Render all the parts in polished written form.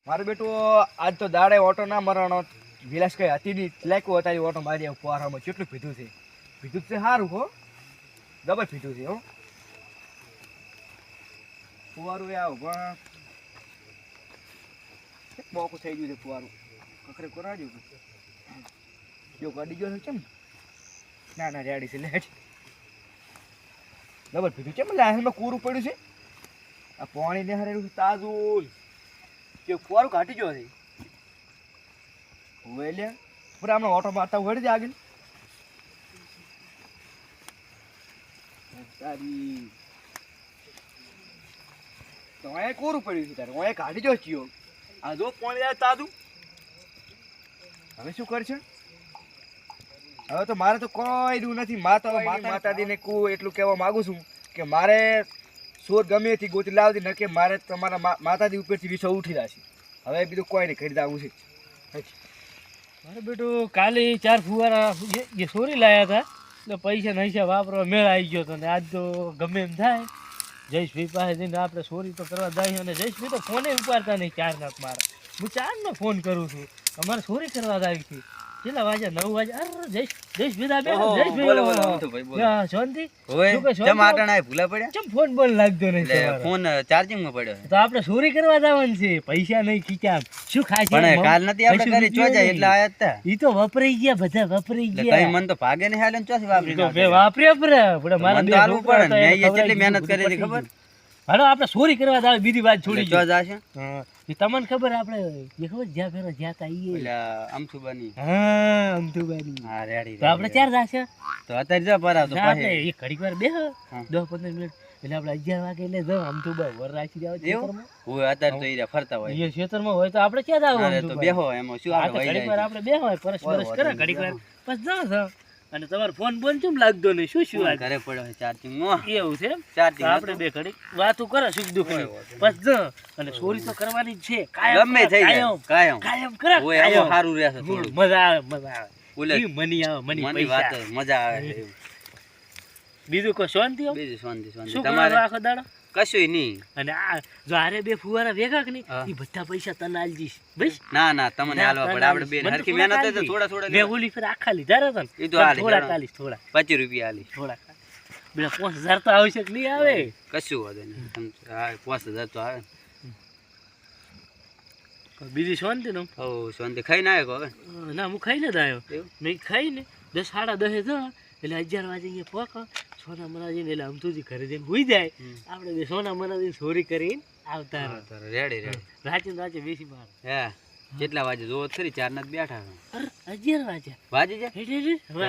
મારું બેટું આજ તો દાડે ઓટો ના મરવાનો વિલાસ કઈ હતી નહીં લાયકો હતા ઓટો મારી ફુવારામાં કેટલું પીધું છે સારું હો ડબલ પીધું છે હો ફુવારું એ આવું પણ બોકું થઈ ગયું છે ફુવારું કકરે કરાવજો જો કાઢી ગયો છે કેમ ના ના રેડી છે લેટ ડબલ પીધું કેમ લાહેમાં કૂરું પડ્યું છે આ પાણી ને હરેલું તાજું કે ફુવારું કાઢી ગયો છે હવે લે પૂરા હમણાં ઓટો મારતા વળી દે આગળ સારી તો અહીંયા કોરું પડ્યું છે તારે અહીંયા કાઢી જો ચિયો આ જો પાણી આવે તાજું હવે શું કરશે હવે તો મારે તો કોઈ દું નથી માતાજીને કહું એટલું કહેવા માંગુ છું કે મારે સોર ગમે એથી ગોતી લાવતી ન કે મારે તમારા માતાજી ઉપરથી વિષય ઉઠી જશે હવે બીજું કોઈ નહીં કરી આવું છે મારે બેટું કાલે 4 ફુવારા જે સોરી લાયા હતા એટલે પૈસા નૈસા વાપરવા મેળ આવી ગયો હતો ને આજ તો ગમે એમ થાય જયેશભાઈ પાસે જઈને આપણે સોરી તો કરવા જાય અને જયેશભાઈ તો ફોને ઉપાડતા નહીં 4 નાખ મારા હું 4 નો ફોન કરું છું અમારે સોરી કરવા જ આવી હતી કેટલા વાગ્યા 9 વાગે અરે જયેશભાઈ શાંતિ ભૂલા પડ્યા ચમ ફોન બોલ લાગતો નહીં ફોન ચાર્જિંગ માં પડ્યો તો આપણે સોરી કરવા જવાનું છે પૈસા નહીં ખીચામ શું ખાય છે પણ કાલ નથી આપણે ઘરે ચો જાય એટલે આયા હતા ઈ તો વપરાઈ ગયા બધા વપરાઈ ગયા કઈ મન તો ભાગે ને હાલે ચોથી વાપરી તો બે વાપર્યા પણ મારા બે ચાલુ પડે ને મેં કેટલી મહેનત કરી હતી ખબર હાલો આપણે સોરી કરવા જ આવે બીજી વાત છોડી જો જાશે હા એ તમને ખબર આપણે એ ખબર જ્યાં ફેરા જ્યાતા ઈએ ઓલા અમથુબાની હા અમથુબાની હા રેડી તો આપણે ચાર જાશે તો અત્યારે જો પરાવ તો આપણે એક ઘડીક વાર બેહ 10-15 મિનિટ એટલે આપણે 11 વાગે એટલે જો અમથુબા વર રાખી જાવ ખેતરમાં ઓય અત્યારે તો ઈરા ફરતા હોય એ ખેતરમાં હોય તો આપણે ક્યાં જાવ અરે તો બેહો એમાં શું આપણે વઈ ઘડીક વાર આપણે બેહો પરસ કરે ઘડીક વાર બસ જાવ અને તમારો ફોન બોન કેમ લાગતો નહીં શું ઘરે પડ્યો છે ચાર્જિંગ માં એવું છે ચાર્જિંગ આપણે બે ઘડી વાતો કરે સુખ દુઃખ ની બસ જ અને ચોરી તો કરવાની જ છે ગમે થઈ જાય કાયમ કરે ઓય આવો સારું રહેશે થોડું મજા આવે બોલે ઈ મની આવે મની વાત પૈસા મજા આવે બીજું કો શાંતિ બીજું શાંતિ શું તમારે આખો દાડો કશું નહીં અને આ જો આરે બે ફુવારા ભેગા કે નહીં ઈ બધા પૈસા તને આલ દીશ બસ ના તમને આલવા પડે આપણે બે હરકી મહેનત હોય તો થોડા બે ઓલી ફેર આખા લીધા હતા ઈ તો આલી થોડા કાલીસ થોડા 25 રૂપિયા આલી થોડા બે 5000 તો આવશે કે નહીં આવે કશું વાંધો નહીં હા 5000 તો આવે બીજી શાંતિ નો ઓ શાંતિ ખાઈ ના આવ્યો હવે ના હું ખાઈને જ આવ્યો મેં ખાઈને 10 સાડા 10 એટલે 11 વાગે અહીંયા પોક સોના મનાજીને એટલે અમથુજી ઘરે જઈને હુઈ જાય આપણે બે સોના મનાજીને ચોરી કરીને આવતા રેડી રાચે બેસી માર હે કેટલા વાગે જોવો ખરી 4 ના બેઠા અરે 11 વાગે વાજી જાય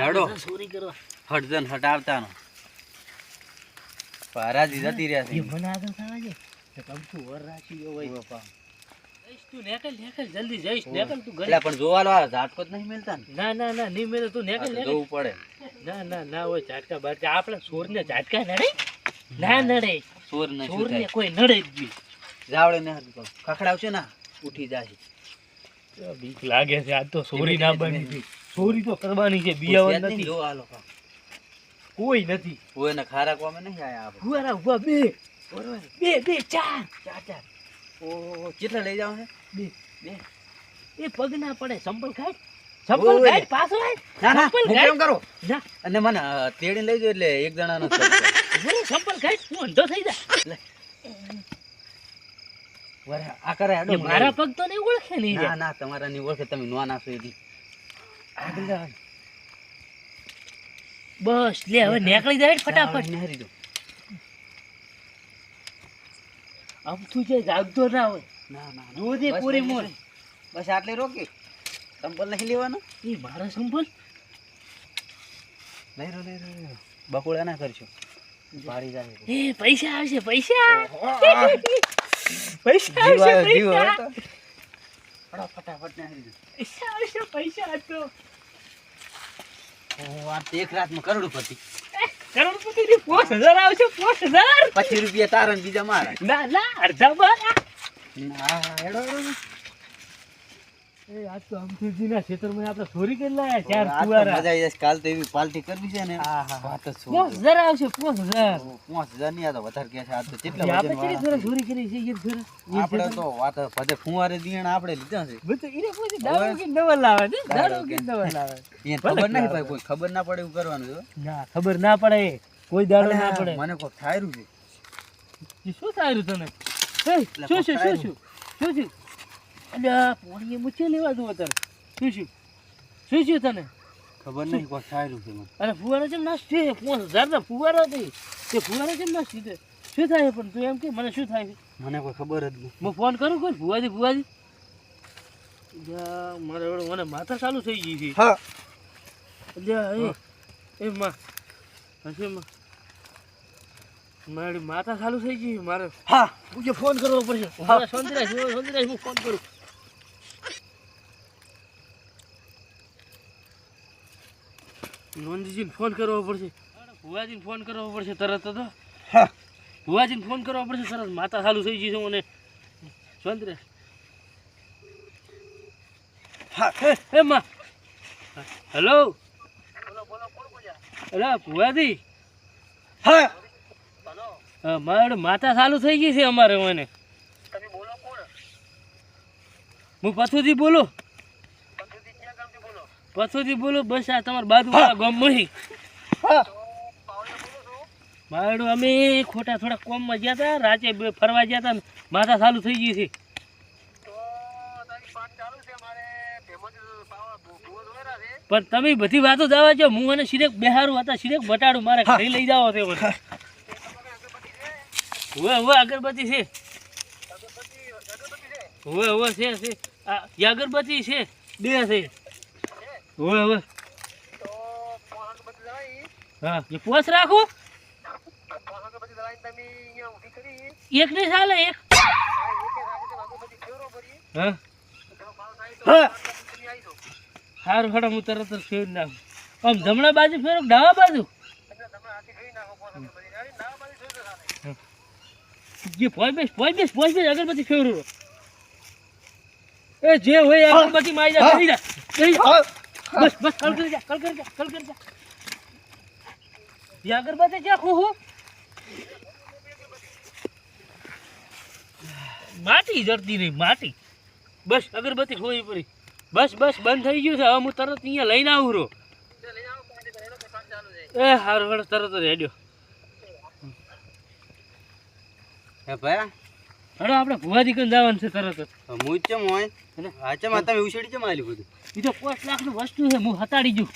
હેડો ચોરી કરવા હટજન હટાવતાનો પારાજી જતી રહ્યા છે એ મને આગળ થવા છે તો કમતું વર રાખી ગયો હોય બાપા તું નેકલ જલ્દી જઈશ નેકલ તું ઘરે પણ જોવાલો આ ઝાટકો જ નહીં મળતા ને ના નહીં મેલે તું નેકલ જોવું પડે ના હોય ઝાટકા બાટકા આપણે સોરને ઝાટકા નડે ના નડે સોરને કોઈ નડે જ નહીં જાવડે ને ખખડાવશે ને ઉઠી જાય બીક લાગે છે આ તો સોરી ના બની સોરી તો કરવાની છે બિયાવન નથી જો આલો કોઈ નથી કોઈ ને ખારા કોમે નહીં આયા આપણે હુઆરા હુઆ બે ચાર ઓ કેટલા લઈ જાવ છે બે એ પગ ના પડે સંપલ ખાય પાછો ના કેમ કરો જા અને મને તેડી લઈ જો એટલે એક જણાનો સંપલ ખાય તું અંધો થઈ જા વરે આ કરે આડો મારા પગ તો નહીં ઓળખે નહીં ના તમારા ની ઓળખે તમે નો નાસો એથી આગળ જા બસ લે હવે નીકળી જાય ફટાફટ નહરી દો આમ તું જે જાગતો ના હોય ના જોજે પૂરી મોર બસ આટલે રોકી સંપલ નહીં લેવાનો એ મારા સંપલ લઈ રો બકોડા ના કરશો ભારી જાય એ પૈસા આવશે પૈસા ફટાફટ નહરી દો પૈસા તો આ એક રાતમાં કરોડપતિ ની 5000 આવશે 5000 25 રૂપિયા તારા ને બીજા મારા ના અડધા બાર ના હેડો એ આજ તો અમથુજીના ખેતરમાં આપણે ચોરી કરી લાયા ચાર આજ તો ફુવારા. મજા આવી જશે. કાલ તો એવી પાર્ટી કરવી છે ને હા, હા. વાત જ શું. 5000 આવશે 5000. 5000 નહીં, આ તો વધારે કહે છે. આ તો કેટલા આપણે કેટલી વજનવાળા. ફેરા ચોરી કરી છે ઈ ફેરા? ઈ આપણે ફેરા? તો વાત બધે ફુવારે દિયણ આપણે લીધા છે. બધું ઈને પૂછી દારૂ કે દવા લાવે ને? દારૂ કે દવા લાવે. એને ખબર નહીં ભાઈ, કોઈ ખબર ના પડે એવું કરવાનું છે. ના ખબર ના પડે, કોઈ દાડો ના પડે. મને કોઈ થાયરું છે. ઈ શું થાય તને? એ, શું શું શું શું શું શું? અલ્યા પોણીએ મૂછે લેવા દો અત્યારે. શું શું શું શું તને? ખબર નહીં કોઈ થાયરું છે મને. અરે ફુવારા કેમ નાસ્તી 5000 ના ફુવારા હતી તે ફુવારા કેમ નાસ્તી તે શું થાય પણ તું એમ કે મને શું થાય છે? મને કોઈ ખબર જ નહીં. હું ફોન કરું કોઈ ભુવાજી મારે એવડે મને માથા ચાલુ થઈ ગઈ છે. હા અલ્યા એ માં હશે માં મારી માથા ચાલુ થઈ ગઈ મારે. હા મુજે ફોન કરવો પડશે. મારા સોંદરાજ હું ફોન કરું. નોંધજીને ફોન કરવો પડશે. ભુવાજીને ફોન કરવો પડશે તરત જ. હા ભુવાજીને ફોન કરવો પડશે તરત. માથા ચાલુ થઈ ગઈ છે મને સોંદરાજ. હા હે માં હેલો હેલો ભુવાજી. હા મારે માથા ચાલુ થઈ ગઈ છે અમારે મને. હું પથુજી બોલું. પથુજી બોલો બસ આ તમારા બાજુવાળા ગામમાંથી. હા મારું અમે ખોટા થોડા કોમમાં ગયા હતા રાતે ફરવા ગયા હતા માથા ચાલુ થઈ ગઈ છે. પણ તમે બધી વાતો જવા છો હું અને સિરેક બેહારું હતા સિરેક બટાડું મારે ઘરે લઈ જાવ તે મને. હવે અગરબત્તી છે. હવે છે આ અગરબત્તી છે 2 છે. હવે હા એ પોસ રાખો. એક નહીં ચાલે એક. હા હા સારું ખડા હું તરત જ ફેર નાખું. આમ જમણા બાજુ ફેરો ડાબા બાજુ? જે પોઈ બેસ અગરબત્તી ફેરવો. એ જે હોય અગરબત્તી મારી જા કરી જા કરી જા. બસ બસ કલ કરી જા. ये अगरबत्ती क्या खूब माटी जड़ती नहीं माटी. बस अगरबत्ती खोई पड़ी. बस बंद થઈ ગયું છે. હવે હું તરત અહીંયા લઈને આવું રો. એ હારું હારું તરત જ હેડ્યો. હે ભાઈ હડો આપણે ભુવાજી કન જવાનું છે તરત જ. હું ચમ હોય આ ચમ તમે ઉછેડી ચમ આલ્યું બધું. ઈ તો 5 લાખ નું વસ્તુ છે હું હતાડી જુ.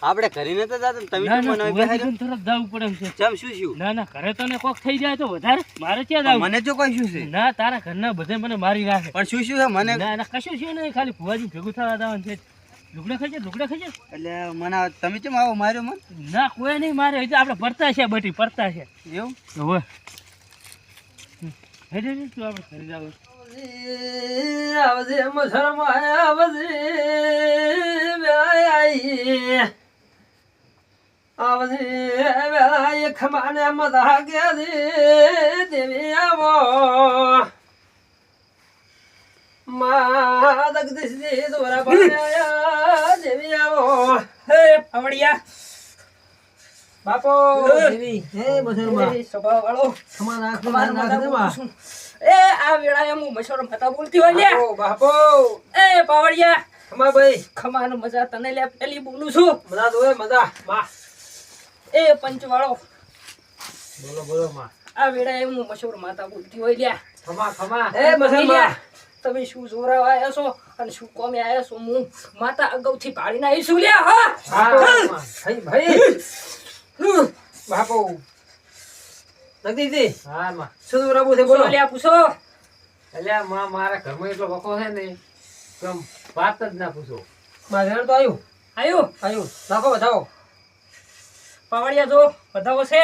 આપણે ઘરે નતા જાતા ને તમે ના ચમ ના મને ભુવાજી કન તરત જવું પડે છે. ચમ શું થયું? ના ના ઘરે તને કોક થઈ જાય તો વધારે મારે ક્યાં જવું? મને જો કોઈ શું છે ના તારા ઘરના બધે મને મારી નાખે. પણ શું છે મને ના ના કશું છે નહીં ખાલી ભુવાજી ભેગું થવા જવાનું છે. લુગડા ખાજે એટલે મને તમે ચમ આવો માર્યો મન ના કોઈ નહીં મારે હજી આપણે પડતા છે બટી પડતા છે. એવું હવે હેડે તું આપણે ઘરે જાવ. આવજે મસરમાં આવજે આઈ આવજે આઈ ખમાને મદા ગયા દે દેવી આવો મા દગદિસ દે દોરા પાયા દેવી આવો હે આવડિયા બાપો દેવી હે મસરમાં સભા વાળો ખમા નાખ દે માં એ આ વેળાએ હું મશોરો મતા બોલતી હોય લ્યા. બાપો એ પાવડિયા ખમા ભાઈ ખમાનો મજા તને લે પેલી બોલું છું. મજા દોય મજા માં એ પંચવાળો બોલો માં આ વેળાએ હું મશોરો માતા બોલતી હોય લ્યા. ખમા એ મસલમાં તમે શું જોરાવા આવ્યા છો અને શું કોમે આવ્યા છો? હું માતા અગાઉથી પાડીને આવી છું લ્યા. હા ભાઈ ભાઈ બાપો નગદી હા માં શું બરાબર છે બોલો લ્યા પૂછો. અલ્યા માં મારા ઘરમાં એટલો વખો છે ને કેમ વાત જ ના પૂછો. મારે તો આવ્યું નાખો બતાવો પાવડિયા જો બધાઓ છે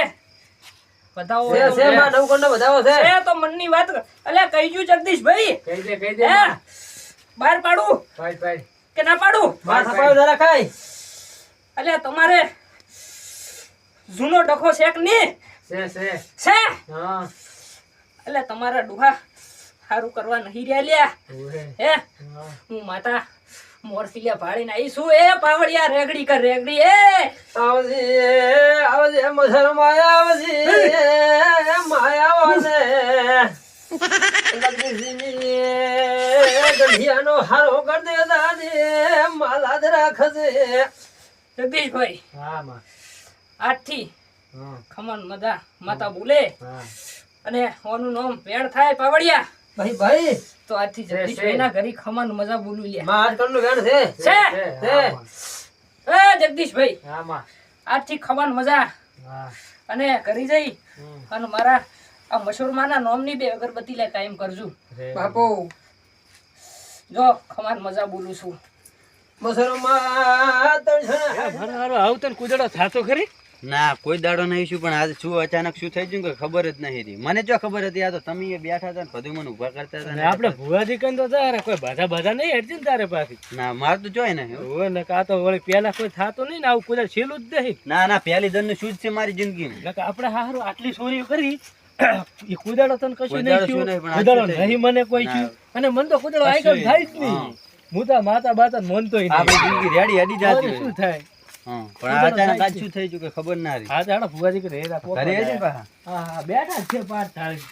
બધાઓ છે માં નવકંડો બતાવો છે છે તો મનની વાત અલ્યા કહીજુ જગદીશભાઈ કહી દે હે બહાર પાડું ભાઈ કે ના પાડું? માં થપાયો જરા ખાઈ અલ્યા તમારે જૂનો ડખો છે કે નહીં? છે છે હા એટલે તમારા ડોહા સારું કરવા નહીં રહ્યા લ્યા હે હું માતા મોરસીલિયા ભાળીને આવીશું એ પાવડિયા રેગડી કર રેગડી એ આવજે આવજે મસર માયાવજી માયાવાને ગઢિયાનો હારો કર દે દાદે માલાદ રાખજે જગદીશભાઈ હા માં આજથી હા ખમણ મદા માતા બોલે હા અને ઓનું નામ વેણ થાય પાવડિયા ભાઈ ભાઈ તો આજથી જગદીશભાઈના ઘરે ખમણ મજા બોલું લ્યા માં આજકાલનું વેણ છે છે એ જગદીશભાઈ હા માં આજથી ખમણ મજા હા અને ઘરે જઈ અને મારા આ મશહૂરમાના નામની બે અગરબત્તી લે કાયમ કરજો બાપો જો ખમણ મજા બોલું છું મસરમાં તણછણા મારો આવતન કુદડો થાતો ખરી ના કોઈ દાડો નહીં શું પણ આજે શું અચાનક શું થઈ ગયું કે ખબર જ નહીં રહી મને જો ખબર હતી આ તો તમે એ બેઠા હતા ને બધું મને ઉભા કરતા હતા અને ને આપણે ભુવાજી કન તો તારે કોઈ બાધા બાધા નહીં હેડતી ને તારે પાછી ના માર તો જોય ને હોય ને કાં તો વળી પેલા કોઈ થાતો નહીં ને આવું કુદર છેલું જ નહીં ના ના પહેલી જણ શું જ છે મારી જિંદગીમાં એટલે કે આપણે હારું આટલી ચોરીઓ કરી એ કુદાડો તને કશું કુદાડો નહીં શું થયું નહીં, પણ કુદાડો આટલું થઈ નહીં મને કોઈ ના. થયું અને મન તો કુદાડો આગળ થાય જ નહીં હા. હું તો માતા બાતા મોનતોય આપણી નહીં જિંદગી રેડી હેડી હવે જાતી શું હોય. થાય હા પણ આ અચાનક આજ શું થઈ ગયું કે ખબર ના રહી હા દાડા ભુવાજી કે રેડા પોપા ઘરે છે ને પાછા? હા હા બેઠા જ છે પાઠ થાળી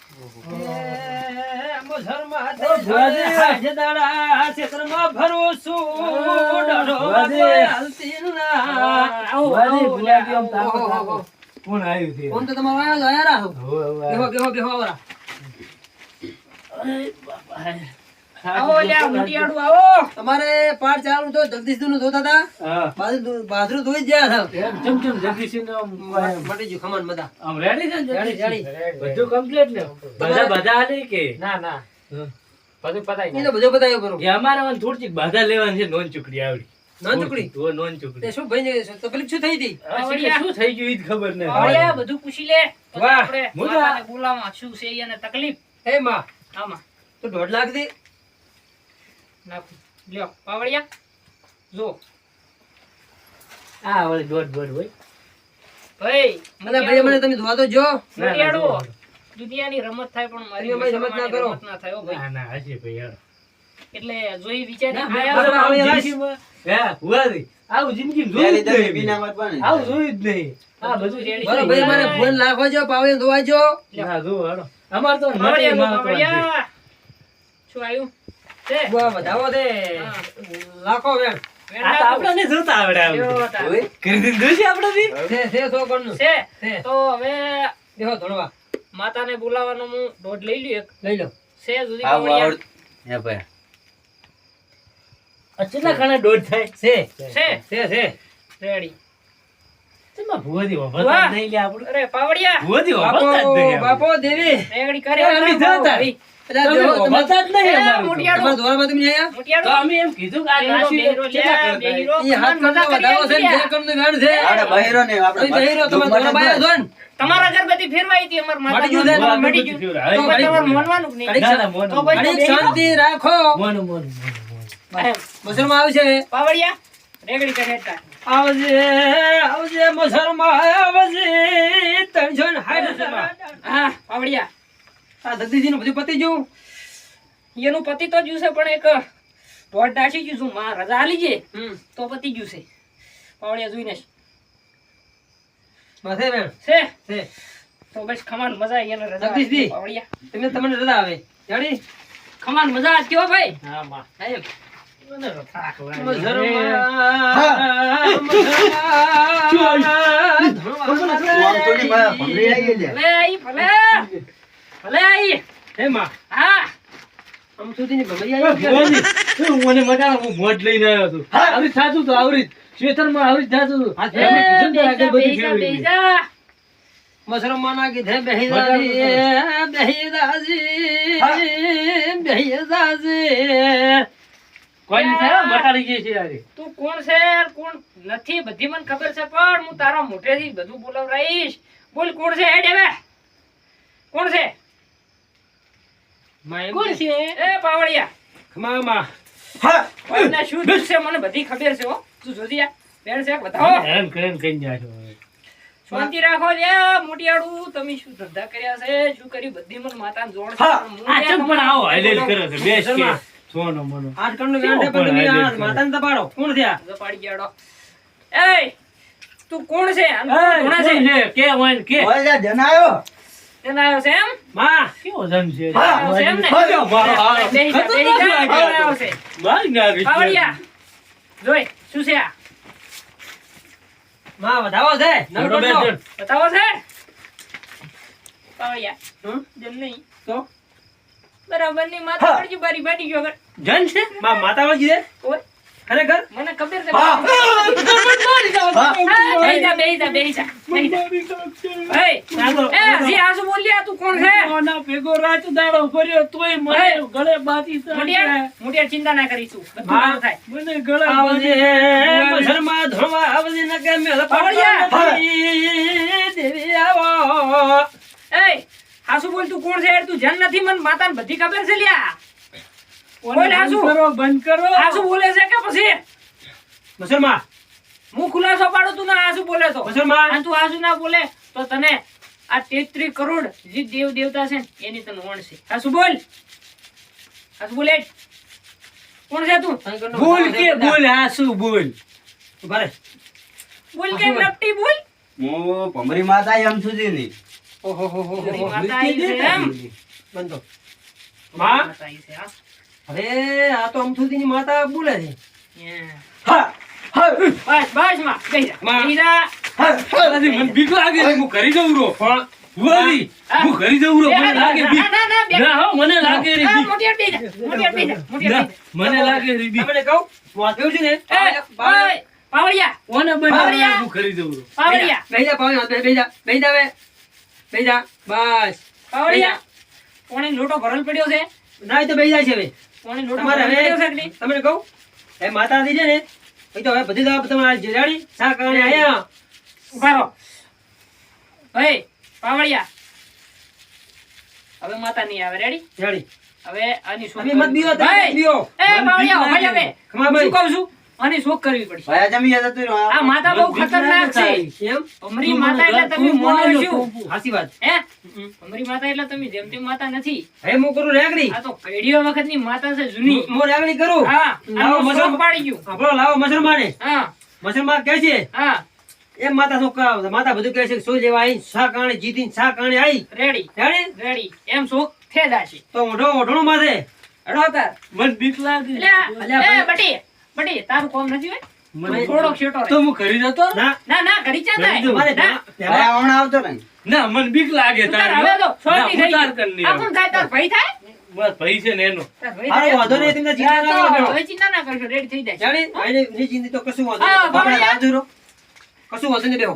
મસરમાં ભુવાજી. હાજે દાડા ક્ષેત્રમાં ભરું છું ડરો ભુવાજી. બાપા હાલતી ના ભુવાજી, ભુવાજી આમ તાકો તાકો. કોણ આવ્યું છે ફોન તો તમારો આવ્યો તો યાર હોવે, હોવે. બેહો બેહો બેહો આવરા આવો લ્યા મુટિયાડું આવો તમારે પાર ચાલુ તો જગદીશ નું ધોતા હતા હા બાજરું ધોઈ જ ગયા હતા એમ ચમ ચમ જગદીશને આમ મટી ગયું ખમણ બધા આમ રેડી છે ને રેડી, જગદીશ? રેડી. બધું કમ્પ્લીટ ને બધા બધા આલી કે ના ના હમ. બધું પતાઈ એ તો બધું બતાવ્યું કરું કે અમારે હવે થોડીક બાધા લેવાની છે નોન ચુકડી આવડી નોન ચુકડી? તો નોન ચુકડી તે શું ભાઈ તકલીફ શું થઈ હતી હવે છેલ્લે શું થઈ ગયું ઈ જ ખબર નહીં પાવડિયા બધું પૂછી લે પછી વાહ, આપણે મુદ્દા. માતાને બોલાવવા શું છે એને તકલીફ હે માં આમાં તો 1.5 લાખ દે નાખું લ્યો પાવડિયા જો આ વળી દોઢ હોય ભાઈ મને ભાઈ મને તમે ધોવા તો જો મુટિયાડું દુનિયાની રમત થાય પણ મારી તમે રમત ના કરો. રમત ના થાય હો ભાઈ ના ના હશે ભાઈ યાર એટલે જોઈ વિચારી ના, આયા બરાબર, છો. આવે યાર. જિંદગીમાં હે ભુવાજી, આવું જિંદગીમાં પહેલી જોયું જ જણ નહીં. બીના મત બને. આવું જોયું જ નહીં આ બધું રેડી બરો ભાઈ મને ફોન લાખો જો પાવે ધોવા જો ના જો હાલો અમાર તો પાવડિયા નથી લો, મારતો આજે. પાવડિયા. શું આવ્યું છે બુઆ વધાવો દે હા. લાખો વેણ આ તો આપણે નહીં જોતા આવડે આવું. લ્યો તા. ઓય, કરી દીધું જોઈશે આપણેથી? છે સો કણનું છે છે તો હવે દેખો ધોળવા માતાને બોલાવવાનો હું દોઢ લઈ લ્યો એક લઈ લો છે સુધી આવું પાવડિયા આવડ- હે ભાઈ આ કેટલા ખાના દોઢ થાય છે છે રેડી તેમાં ભુવાજી વાહ. વભરતા જ નહીં લે આપણું. અરે પાવડિયા ભુવાજી બાપો વભરતા જ નહીં આપણું. બાપો દેવી રેગડી કરે એ અમે જતા. ભાઈ. એટલે તમે દેવો, તમારે વભરતા જ નહીં એ, અમારું તો. મોટિયાળું. તમારા ધોળામાં તમે નહીં આયા તો મુટિયાડું. અમે એમ કીધું કે આ બેહીરો, નાસી બેહીરો, કેટલા લ્યા, કરતા બેહીરો. ઈ હાથ મજા કણનો કરી વધાવો છે ને લ્યા. બે કણનું વેણ છે આપણે બહેરો ને આપણે તમે બહેરો તમારા ધોળા બાયા ધોન તમારા અગરબત્તી ફેરવાઈ હતી અમાર માતા મટી ગયું છે? ભુવા મટી બધું ગયું. ફેવરાય. તો હવે પછી ઘડીક તમારે મોનવાનું જ નહીં. ઘડીક ના, ના, મોનું, તો પછી ઘડીક બેહીરો. શાંતિ રાખો મોનું, મોનું. એમ. મસરમાં આવશે પાવડિયા રેગડી કરે હેઠા. આવજે આવજે મસરમાં આવજે 360 હા પાવડિયા આ જગદીશજીનું બધું પતી ગયું એનું પતિ તો જ્યું છે પણ એક દોઢ દાસી ગયું છું માં રજા આલી છે તો પતી ગયું છે પાવડિયા જોઈને જ. માથે વેણ છે છે તો બસ ખમાન મજા આવી એને રજા જગદીશજી. આપી પાવડિયા તમે તમને રજા આવે જાણી ખમાન મજા આજ કયો ભાઈ હા, માં. સાહેબ મને તો થાક લાગે. તું આમ તો નહીં, ભાઈ, ભમરી આવી લે. ભલે આઈ ભલે ભલે આઈ હે માં. હા આમ સુધીની ભમરી એ આવી ભુવાજી, શું મને મજામાં હું મોજ લઈને આવ્યો છું. આવી થાતું હતું, આવરી જ. ખેતરમાં આવરી જ થાતું હતું. હા, એમને કીધું ને આગળ બધું બેસા ફેરવી દે. બેસા મસરમાના કીધે બેહીદાજી બેહીદાજી કોઈ નહીં થાય, મટાડી ગઈ છે યાર. તું કોણ છે કોણ નથી બધી મને ખબર છે પણ હું તારા મોઢેથી બધું બોલાવરાઈશ બોલ કોણ છે હેડ હવે કોણ છે કોણ છે એ પાવડિયા મામા. કોઈના શું દુઃખ છે મને બધી ખબર છે હો તું જોજી આ બેન છે બતાવો એમ કરીને કઈ જાય છો હવે. શાંતિ રાખો લે મોટિયાળું. તમે શું ધંધા કર્યા છે, શું કર્યું, બધી મને માતાને જોડ છે. આ મોટિયા ચમ પણ આવો હાલેલ તમારે કરે છે બેસ કે સોનો મનો આઠ કણનું વેણ છે પણ તમે આ માતાને તપાડો. કોણ થયા? પાડી ગયાડો. એય તું કોણ છે? આમ એ, કોણ છે? કોણ છે? કે હોય ને કે ઓય જા જનાયો તેને આવ્યો છે એમ? માં કેવો જન છે આવ્યો છે એમ ને? હાલો, મારો હાલો. બેહી જા, બેહી જા, ખતરનાક કોણ લાગ્યો. આવ્યો છે? મારી નાખી પાવડિયા જોઈ શું છે આ? માં વધાવો છે નવ બરોબર ટનનો. છે. બતાવો છે પાવડિયા. હમ? જમ નહીં તો બરાબર ની માથા પડજી બારી બાટી ગયો આગળ. જન છે માં માતા વળગી છે ઓય ખરેખર મને ખબર છે. હા. બેહી જા, બેહી જા, બેહી જા, બેહી જા. એય, એ હજી આસુ બોલ્યા તું કોણ છે? કોના ભેગો રાત દાડો ફર્યો તોય મને એ. ગળે બાતી મોટિયા મોટિયા ચિંતા ના કરીશું બધું સારું થાય. મને ગળે આવજે બાતી મસરમાં ધોવા આવજે ન કે મેલ પાવડિયા. પાડવાની દેવી આવો. એય આસુ બોલ તું કોણ છે? તું જન નથી, મને માતાને બધી ખબર છે લ્યા. બોલ આસુ. બંધ કરો આસુ બોલે છે કે પછી મસરમાં હું ખુલાસો પાડું તું ના આસુ બોલે તો મસરમાં અને તું આસુ ના બોલે તો તને આ 33 કરોડ જે દેવ દેવતા છે ને એની તને ઓણ છે. આસુ બોલ, આસુ બોલ. એ કોણ છે તું? બોલ કે બોલ હા શું બોલ ઉભા રહે. બોલ કે નકટી બોલ. હું ભમરી માતા એમ સુધી ની ઓહો હો હો તારી હો. માતા આઈ છે એમ? બંધો. માં માતા આઈ છે, હા? હવે આ તો અમથુદીની માતા બોલે છે. Yeah. બસ બસ માં બેહી જા, માં. બેહી જા. તારાથી મને બીક લાગે છે, હું ઘરી જઉં રો પણ ભુવાજી, હું ઘરી જઉં રો મને લાગે બીક ના, ના, બે- ના હો મને લાગે રે હા, બીક મોટિયાર બેહી જા, મોટિયાર બેહી જા, મોટિયાર ના, બેહી જા. મને લાગે રે બીક તમને કહું હું આ થયું છે ને એ, ઓય, પાવડિયા, કોને બને પાવડિયા. હું ઘરી જઉં રો પાવડિયા, બેહી જા પાવડિયા, બેહી જા બેહી જા હવે. બેહી જા બસ. પાવડિયા. કોણે લોટો ભરેલ પડ્યો છે? ના એ તો બેહી જાય છે હવે. કોણે લોટો તમારે ભરેલ પડ્યો છે કે હવે નહીં? તમને કહું એ માતાજી છે ને એ તો હવે બધી દવા તમારે જેરાડી શા કારણે આયા. ઉભા રહો. ભાઈ, પાવડિયા. હવે માતા નહીં આવે, રેડી? જેરાડી. હવે આની શોધ તમે મત બીઓ તમે ભાઈ, મત બીઓ. એ પાવડિયા, ઉભા જા બે. ખમા હું ભાઈ. શું કહું છું? આની શોધ કરવી પડશે. ભાઈ જમી જતો રહ્યો આ માતા બહુ ખતરનાક છે. એમ અમરી માતા એટલે તમે મોનો શું? સાચી વાત. હે? અમરી માતા એટલે તમે જેમ તેમ માતા નથી. હવે હું કરું રેગડી. આ તો પેઢીઓ વખતની માતા છે, જૂની. હું રેગડી કરું. હા, લાવો આનો મસર શોખ પાડી ગયું. આપણો લાવો મસરમાને. હા, મસરમા કહે છે હા, એમ માતા શું કરાવે માતા બધું કહે છે કે શું લેવા આવી શા કારણે જીતીને શા કારણે આવી રેડી, રેડી રેડી. એમ શોખ થઈ જાશે. તો ઓઢણું માથે હેડો તાર. મને બીક લાગે એટલે આ- અલ્યા એ ભાઈ. બટી, તારું કોમ નથી હોય? મને થોડોક શેટો રહે. તો હું ઘરી જતો ના ના, ના, ઘડી ચા થાય. ઘડી મારે ના, ભાઈ હમણાં આવતો ને ના મને બીક લાગે તું તાર હવે તો શાંતિ થઈ ઉતાર ગઈ. કરી આ કોણ થાય? તાર ભાઈ થાય? બસ ભાઈ છે ને એનો તાર ભાઈ હારું થાય? વાંધો નહીં તમને ચિંતા ના તો કરો હવે ચિંતા ના કરશો, રેડી થઈ જાય. જાણી આઈને ની ચિંતા તો કશું વાંધો હા, નહીં આપણે ભાઈ. રાજુ રહો. કશું વાંધો નહીં બેહો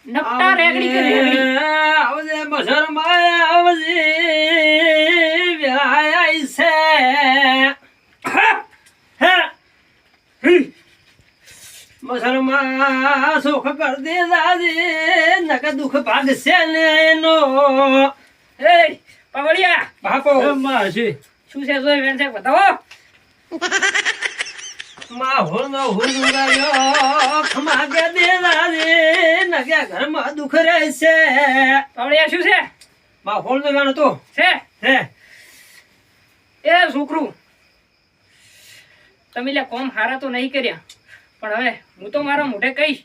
નકટા રેગડી કરી રેગડી. આવજે મસરમા આવજે વ્યાય છે મસરમા સુખ કર દે દાદે નક દુઃખ ભાગશે ને એનો એ પાવડિયા, બાપો એમાં છે શું છે જોઈ વેણ છે બતાવો. માં હોનો હુંગાયો ખમા કે દે દાદે નકે ઘરમાં દુઃખ રહેશે પાવડિયા શું છે? માં હોનો ગાણો તો છે હે એ છોકરું, તમે લે કોમ હારા તો નહીં કર્યા, પણ હવે હું તો મારા મોઢે કહીશ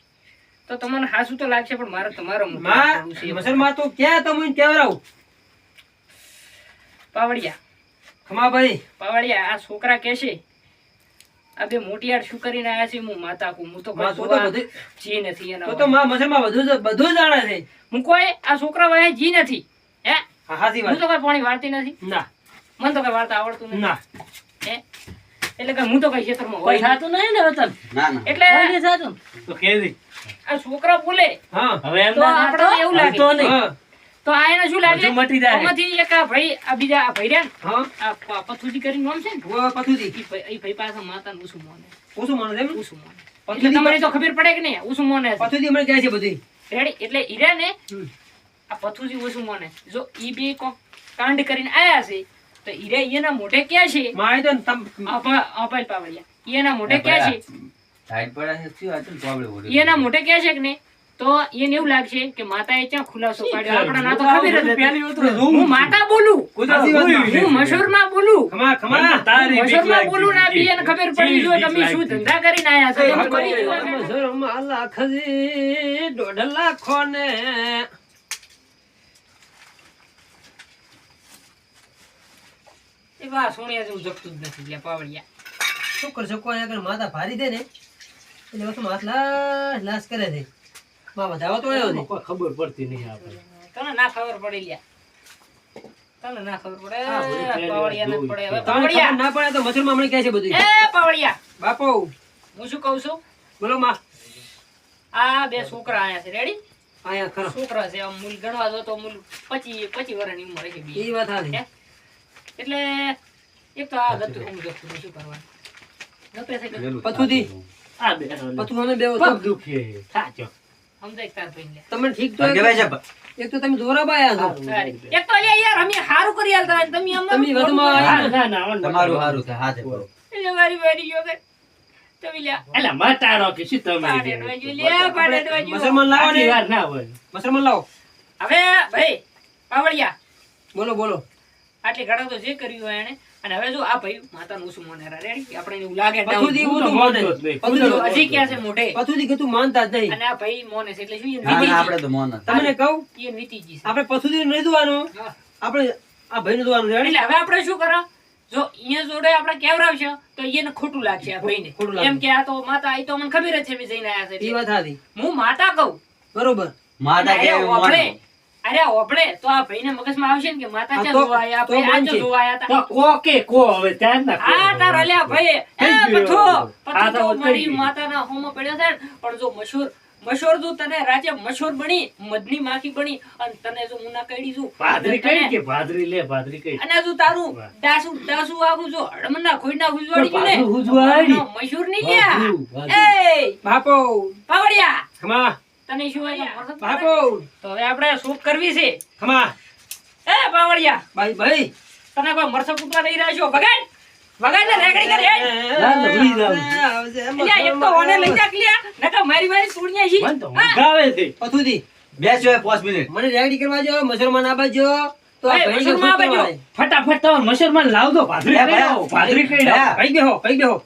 તો તમને હાસું તો લાગશે, પણ મારે તમારા મોઢે માં કહેવું છે. મસલમાં તો ક્યાં તમે કેવરાવ પાવડિયા, ખમા ભાઈ પાવડિયા, આ છોકરા કે છે આ બે મોટિયાર શું કરીને આયા છે? હું માતા કું, હું તો માં કોઈ તો જોવા બધું જી નથી એના તો માં મસલમાં બધું જાણે છે હું કોઈ આ છોકરા વાહે જી નથી. હે? હા હાચી હું વાત તો કઈ પાણી વાળતી નથી, ના મને તો કઈ વાળતા આવડતું નથી. ના હે? એટલે કે હું તો કઈ ક્ષેત્રમાં કોઈ હોય નહીં. થતું નહીં ને વતન ના ના એટલે કોઈ નહીં થતું તો કેદી આ છોકરા બોલે હા હવે એમ તો આપણે એવું લાગે. તો નહીં હા તો આ એને શું લાગે? બધું મટી જાય. આમાંથી એક આ ભાઈ, આ બીજા આ ભાઈ રહ્યા ને, હા આ પથુજી કરીને નામ છે ને, વો પથુજી ઈ ભાઈ પાસે માતાનું ઉસું મોને, ઓછું માણસ એમ ઉસું મોને. એટલે તમને તો ખબર પડે કે નહીં? ઉસું મોને છે. પથુજી મને કહે છે બધી રેડી? એટલે હીરા ને હમ. આ પથુજી ઉસું મોને, જો ઈ બે કોક કાંડ કરીને આયા છે તો હીરા એના મોઢે ક્યાં છે? માં તો તમ અપાલ પાવડિયા, એના મોઢે ક્યાં છે? ટાઈટ પડે છે શું આ તો પ્રોબ્લેમ એના મોઢે ક્યાં છે કે નહીં? તો એને એવું લાગશે કે માતાએ ક્યાં ખુલાસો કાઢ્યો આપણા ના તો ખબર જ નથી. હું માતા બોલું, હું મશહૂરમાં બોલું, મશહૂરમાં બોલું ના બી એને ખબર પડી જોઈએ કે અમે શું ધંધા કરીને આયા છે. તમે કરી જુઓ ને. મશહૂરમાં લાખજી 1.5 લાખો ને એ વાહ સોનિયા જેવું જગતું જ નથી લ્યા પાવડિયા. શું કરશો કોઈ આગળ માથા ભારી દે ને એટલે વસ્તુ હાથ લાશ કરે છે. માં વધાવો તો આવ્યો છે. ખબર પડતી નહીં આપણે. તને ના ખબર પડી લ્યા, તને ના ખબર પડે. હા, પાવડિયાને જ પડે. હવે તમને ખબર પાવડિયા, ના પડે તો મશહૂરમાં હમણાં કહે છે બધું. એ પાવડિયા, બાપુ હું શું કહું છું, બોલો માં. આ બે છોકરા આયા છે, રેડી? આયા ખરો છોકરા છે, આમ મૂલ ગણવા જો તો મૂલ 25 વર્ષની ઉંમર છે બે. એ વાત હાલી. એટલે એક તો આ ગતું હું ગતું શું કરવાનું ગપે છે કે પથુથી આ બે પથુ અમે બે પગ દુખે સાચો. સમજાય તાર ભાઈ લે. તમને ઠીક તો ભાગ્યભાઈ છે એક તો તમે દોરા બાયા છો. એક તો લ્યા યાર અમે હારું કરી આલતા હોય ને તમે અમને તમે વધુમાં ના ના ના તમારું સારું થાય હાથે પડો. એટલે મારી વાડી જો કે તમે લ્યા એલા મટાડો કે શું તમે પાડે દવાજો લે પાડે દવાજો. મશહૂરમાં લાવો ને. વાત ના હોય. મશહૂરમાં લાવો. હવે ભાઈ પાવડિયા બોલો બોલો. આટલી ઘડા તો જે કર્યું હોય એને, અને હવે જો આ ભાઈ માતાનું શું મોને રેડી આપણે એવું લાગે પથુથી હું તો ઊંધું માનતો મોને. જ નહીં. પથુથી હજી ક્યાં છે મોઢે, પથુથી કીધું માનતા જ નહીં. અને આ ભાઈ મોને છે એટલે શું એને ના, ના, વીતી આપણે તો મોન જ. તમને કહું ગઈ. એને વીતી ગઈ છે. આપણે પથુથી નહીં દોવાનું, હા. આપણે આ ભાઈને દોવાનું છે. એટલે હવે આપણે શું કરો, જો અહીંયા જોડે આપણે કેવરાવશે તો એને ખોટું લાગશે આ ભાઈને. ખોટું લાગે. એમ કે આ તો માતા, એ તો મને ખબર જ છે અમે જઈને આયા છે એ એટલે. વાત હાલી. હું માતા કહું બરોબર. માતા અરે કે એવું મોન. ઓભળે, અરે ઓભળે તો આ ભાઈને મગજમાં આવશે ને કે માતા હા, ક્યાં તો- જોવા આયા, તો ભાઈ આ માનશે. જો જોવા આયા તો તા. કો કે કો હવે ત્યાં ના આ તાર અલ્યા ભાઈ, એ થઈ ગયું. પથ્થો, આ પથ્થો તો તો મારી થઈ ગયું. માતાના હોમો પડ્યો છે ને, પણ જો મશહૂર તું તને રાજ્ય મશહૂર બની, મધની માખી બની, અને તને જો મુના કઈડી છું, ભાદરી કઈ તને- કે ભાદરી લે ભાદરી કઈ અને જો તારું વાહ. દાસુ આવું જો હડમના ખોઈના હુજવાડી ગયું ને, ભાદરું હુજવાડી. મશહૂર નહીં લ્યા. ભાદરું, ભાદરું. એ બાપો પાવડિયા, ખમા તને શું હોય મરસદ બાપો તો હવે આપણે શોક કરવી છે. ખમા એ પાવડિયા, ભાઈ ભાઈ તને કોઈ મરસદ કૂટવા નહીં રહ્યા છો, ભગાડ ભગાડ ને રેગડી કર હેડ. ના, ના, ભૂલી જાઉં. અલ્યા, એક તો ઓને લઈ જા ક્લિયા, નકર મારી સુણ્યા છી. મને તો ઊંઘાવે છે. પથુથી બેસ્યો એ 5 મિનિટ. મને રેડી કરવા જો, મશહૂરમાં ના બાજો તો આ ભાઈ, ભાઈને મશહૂરમાં શું બાજો. કરવાય? ફટાફટ તમારે મશહૂરમાં લાવજો ભાદરી એ ભાઈ, કઈ આવો, ભાદરી કઈ આવો. હા. કઈ બેહો કઈ બેહો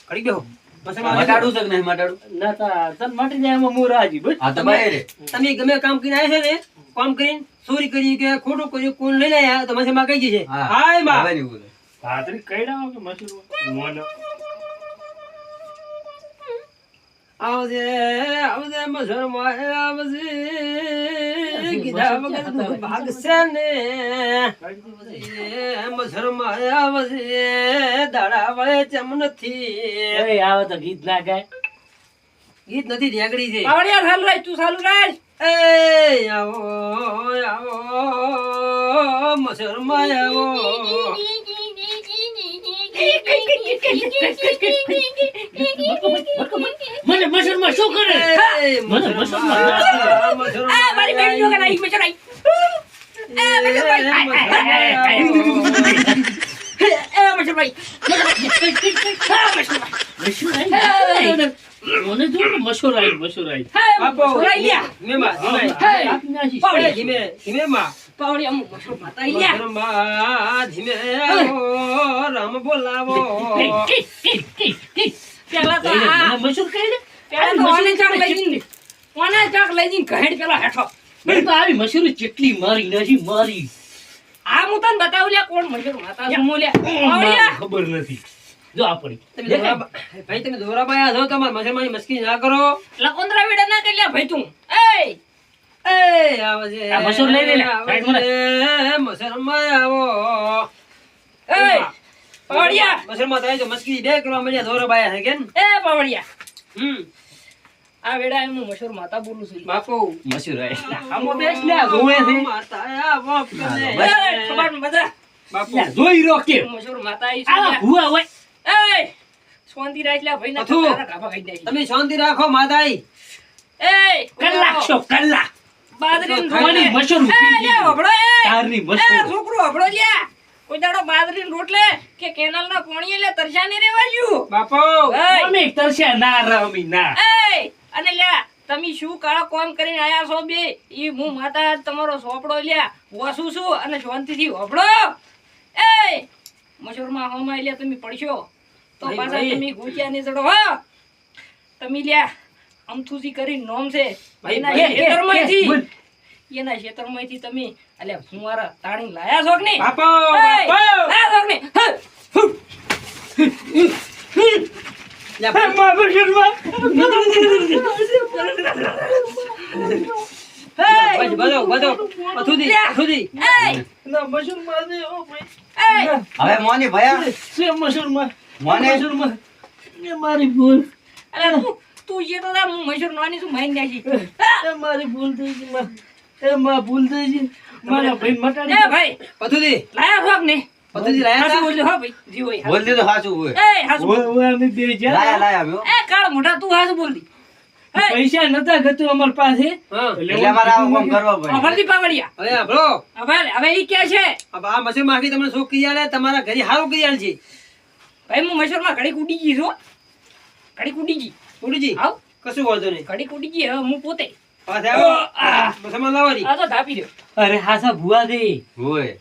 કઈ બેહો. મશહૂરમાં મટાડું છે કે નહીં મટાડું? ના તા તન મટી જાય એમાં હું રાજી બસ. હા તો ભાઈ રે. તમે ગમે કામ કરીને આવ્યા છે ને, કામ કરીને ચોરી કરી કે ખોટું કર્યું, કોણ લઈને આવ્યા તો મશહૂરમાં કઈ જશે. હા. હાય માં હવે નહીં બોલે. ભાદરી કઈ આવો કે મશહૂરમાં મોનો. આવજે આવજે મશહૂરમાં આવજે, કીધા વગર તું ભાગશે ને. મશહૂરમાં આવજે, દાડા વળે ચમ નથી. એ આવે તો ગીત ના ગાય. ગીત નથી રેગડી છે. પાવડિયા ચાલુ રાખ, તું ચાલુ રાખ. એ આવો આવો મશહૂરમાં આવો. મને મશહૂરમાં શું કરે? એ મને મશહૂરમાં આ મારી બેટી જો કે નહીં મચર આઈ. એ મચરભાઈ, મશહૂર આઈ. મને જો ને મશહૂર આઈ, મશહૂર આઈ. બાપો સોરાઈ લ્યા. ધીમે માં ધીમે. આપી નાખી. પાવડિયા. ધીમે ધીમે માં. પાવડિયા અમુક મશહૂર માતા આઈ લ્યા. મશહૂરમાં ધીમે આવો, રામ બોલાવો. પેલા તો મને આ મશહૂર કહી દે. પેલા તો ઓને ચાક લઈ જઈને, ઓને ચાક લઈ જઈને ઘહેડ પેલા હેઠો. મને તો આવી મશહૂરી ચેટલી મારી નથી મારી. આ હું તને બતાવું લ્યા કોણ મશહૂર માતા શું લ્યા. મને પાવડિયા, ખબર નથી. જો આ પડી. તમે દોરા ભાઈ તમે દોરા બાયા છો, તમારે મશહૂરમાંની મસ્કી ના કરો. લકોંદરા વિડા ના કરી લ્યા ભાઈ તું. એ એ આવજે આ મશહૂર લઈ લે લે. આવજે, મશહૂરમાં આવો. એ પાવડિયા, મશહૂરમાં થાય તો મસ્કી બે કરવા મળ્યા દોરા બાયા છે કેમ. એ પાવડિયા, હમ આ વેડા હું મશહૂર માતા બોલું છું. બાપુ મશહૂર આઈ. આમાં બેસ લે જોવે છે. માતા આવો કને. એ ખબર ને બધા બાપુ લે જોઈ રો કે. મશહૂર માતા આઈ છું આવા લ્યા. ભૂવા હોય. એ શાંતિ રાખ લ્યા ભાઈ ના અથુ. તારા ગાભા ખાઈ નાખી. તમે શાંતિ રાખો માતાઈ. એ કલાક છો કલાક. બાદરીન તમારી રોટલે. મશહૂર એ લ્યા હોભળો એ. તારની એ મશહૂર. છોકરો હોભળો લ્યા. કોઈ દાડો બાદરીન રોટલે કે કેનાલના પાણીએ લ્યા તરસ્યા નહીં રહેવા જ્યું. બાપુ એ અમે તરસ્યા ના રમી ના. એ અને લ્યા તમે શું કાળો કોમ કરીને આયા છો બે ઈ હું માતા તમારો સોપડો લ્યા વાસું છું અને શાંતિથી હોબળો એ મશૂરમાં હોમાં લ્યા તમે પડશો તો ભાઈ, પાછા ભાઈ. તમે ગુંચ્યા ની ચડો હો તમે લ્યા અમથુજી કરી નોમ છે ભાઈ, એના ભાઈ, ખેતરમાંથી બોલ. એના ખેતરમાંથી તમે અલ્યા ફુવારા તાણી લાયા છો કે નહીં બાપો એય, બાપો લાયા છો કે નહીં? લ્યા, હે, માં મશરૂમાં. બસ, બધો બધો પથુદી પથુદી એય, ના, મશરૂમાં છે, ઓ ભાઈ. એય, હવે મોની ભયા છે મશરૂમાં. મોને મશરૂમાં. એ મારી ભૂલ. અલ્યા તું જે તો હું મશૂર નોની છું મારી નાખી એ મારી ભૂલ થઈ ગઈ માં. એ માં ભૂલ થઈ ગઈ. મારા ભાઈ મટાડી એ દો. ભાઈ પથુદી લાયા છો કે નહીં પથુદી લાયા હાચું તા? બોલજો હો ભાઈ જી હોય બોલ દીધું સાચું હોય એ હાચું બોલ. ઓય, અમે બે જ્યાં. લાયા લાયા અમે હો. એ કાળ મોઢા તું હાચું બોલતી એ પૈસા નતા ગતું અમાર પાસે. હા એટલે અમારે આવું કામ કરવા પડે અફરદી પાવડિયા હવે આપણો હવે ઈ કે છે આ મશીન માંગી તમને શોખ કરી આલે તમારા ઘરે હારું કરી આલ છે ભાઈ હું મશરૂમાં ઘડી કૂડી ગઈ છું ઘડી કૂડી ગઈ ઉડીજી આવ કશું વાંધો નહીં ઘડી કૂડી ગઈ હવે હું પોતે પાછા આવો મશીનમાં લાવવાની આ તો ધાપી દો અરે હાસા ભુવા દે. હોય